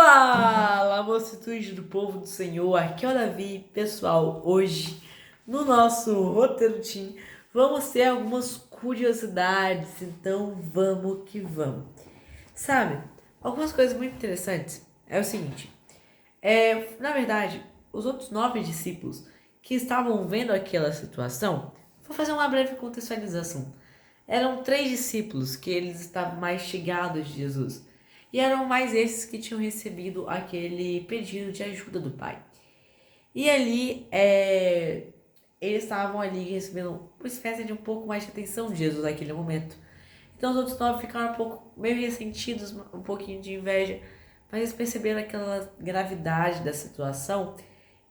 Fala, multitude do povo do Senhor, aqui é o Davi. Pessoal, hoje no nosso roteiro team vamos ter algumas curiosidades, então vamos que vamos. Sabe, algumas coisas muito interessantes é o seguinte, na verdade, os outros 9 discípulos que estavam vendo aquela situação, vou fazer uma breve contextualização. Eram 3 discípulos que eles estavam mais chegados de Jesus. E eram mais esses que tinham recebido aquele pedido de ajuda do Pai. E ali, eles estavam ali recebendo uma espécie de um pouco mais de atenção de Jesus naquele momento. Então os outros 9 ficaram um pouco meio ressentidos, um pouquinho de inveja, mas eles perceberam aquela gravidade da situação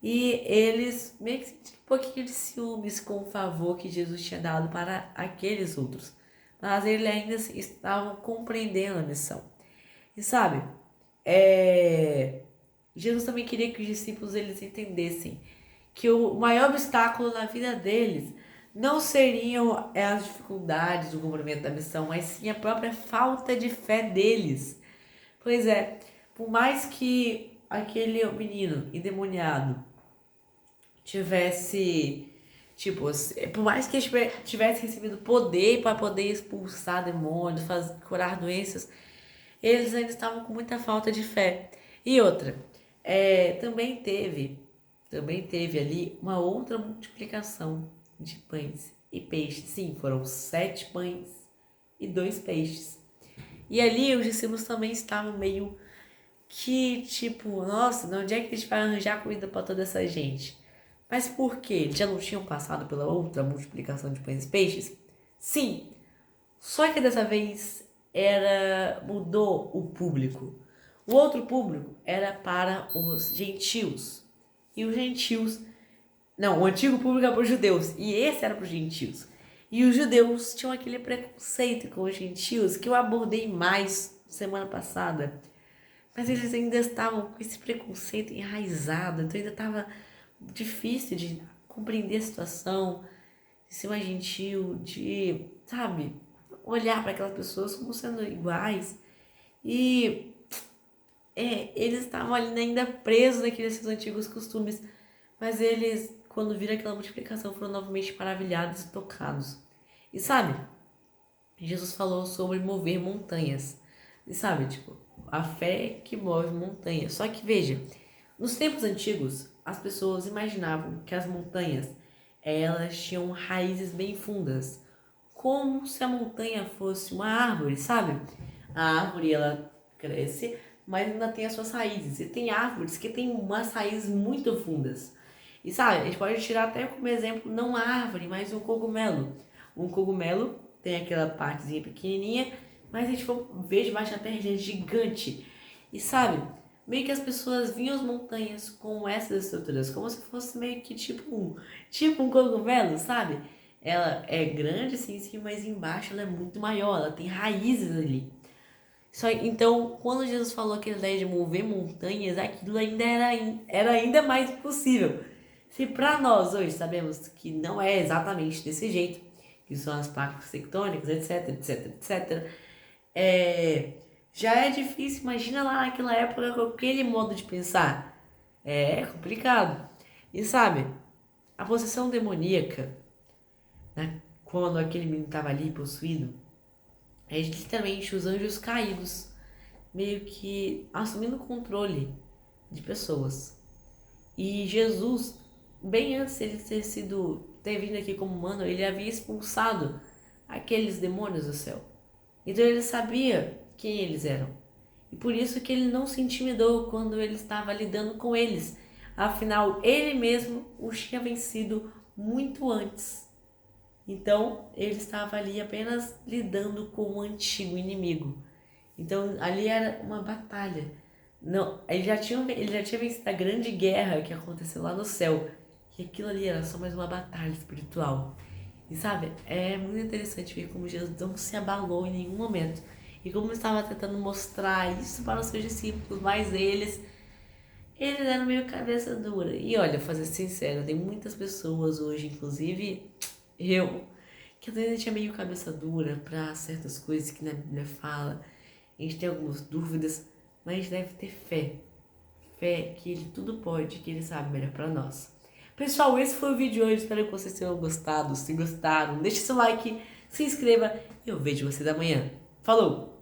e eles meio que sentiram um pouquinho de ciúmes com o favor que Jesus tinha dado para aqueles outros. Mas eles ainda estavam compreendendo a missão. E sabe, Jesus também queria que os discípulos eles entendessem que o maior obstáculo na vida deles não seriam as dificuldades do cumprimento da missão, mas sim a própria falta de fé deles. Pois é, por mais que aquele menino endemoniado tivesse, tipo, por mais que ele tivesse recebido poder para poder expulsar demônios, curar doenças, eles ainda estavam com muita falta de fé. E outra, também teve ali uma outra multiplicação de pães e peixes. Sim, foram 7 pães e 2 peixes. E ali os discípulos também estavam meio que tipo, nossa, de onde é que a gente vai arranjar comida para toda essa gente? Mas por quê? Eles já não tinham passado pela outra multiplicação de pães e peixes? Sim, só que dessa vez mudou o público. O outro público era para os gentios. E os gentios, não, o antigo público era para os judeus e esse era para os gentios. E os judeus tinham aquele preconceito com os gentios que eu abordei mais semana passada. Mas eles ainda estavam com esse preconceito enraizado, então ainda estava difícil de compreender a situação, de ser mais gentil, de, sabe, olhar para aquelas pessoas como sendo iguais. E eles estavam ali ainda presos naqueles seus antigos costumes, mas eles, quando viram aquela multiplicação, foram novamente maravilhados e tocados. E sabe, Jesus falou sobre mover montanhas. E sabe, tipo, a fé que move montanhas. Só que veja, nos tempos antigos, as pessoas imaginavam que as montanhas, elas tinham raízes bem fundas, como se a montanha fosse uma árvore, sabe? A árvore ela cresce, mas ainda tem as suas raízes. E tem árvores que têm umas raízes muito fundas. E sabe, a gente pode tirar até como exemplo não a árvore, mas um cogumelo. Um cogumelo tem aquela partezinha pequenininha, mas a gente for ver debaixo da terra, ele é gigante. E sabe, meio que as pessoas viam as montanhas com essas estruturas, como se fosse meio que tipo um cogumelo, sabe? Ela é grande assim em cima, mas embaixo ela é muito maior, ela tem raízes ali. Então, quando Jesus falou aquela ideia de mover montanhas, aquilo ainda era ainda mais impossível. Se para nós hoje sabemos que não é exatamente desse jeito, que são as placas tectônicas, etc, etc, etc, já é difícil. Imagina lá naquela época com aquele modo de pensar. É complicado. E sabe, a possessão demoníaca, né, quando aquele menino estava ali possuído, é literalmente os anjos caídos meio que assumindo o controle de pessoas. E Jesus, bem antes de ele ter vindo aqui como humano, ele havia expulsado aqueles demônios do céu. Então ele sabia quem eles eram. E por isso que ele não se intimidou quando ele estava lidando com eles. Afinal, ele mesmo os tinha vencido muito antes. Então, ele estava ali apenas lidando com o antigo inimigo. Então, ali era uma batalha. Não, ele já tinha vencido a grande guerra que aconteceu lá no céu. E aquilo ali era só mais uma batalha espiritual. E sabe, é muito interessante ver como Jesus não se abalou em nenhum momento. E como ele estava tentando mostrar isso para os seus discípulos, mas eles eram meio cabeça dura. E olha, fazer sincero, tem muitas pessoas hoje, inclusive eu, que às vezes a gente é meio cabeça dura para certas coisas que na Bíblia fala. A gente tem algumas dúvidas, mas a gente deve ter fé. Fé que Ele tudo pode, que Ele sabe melhor para nós. Pessoal, esse foi o vídeo de hoje. Espero que vocês tenham gostado. Se gostaram, deixe seu like, se inscreva e eu vejo vocês amanhã. Falou!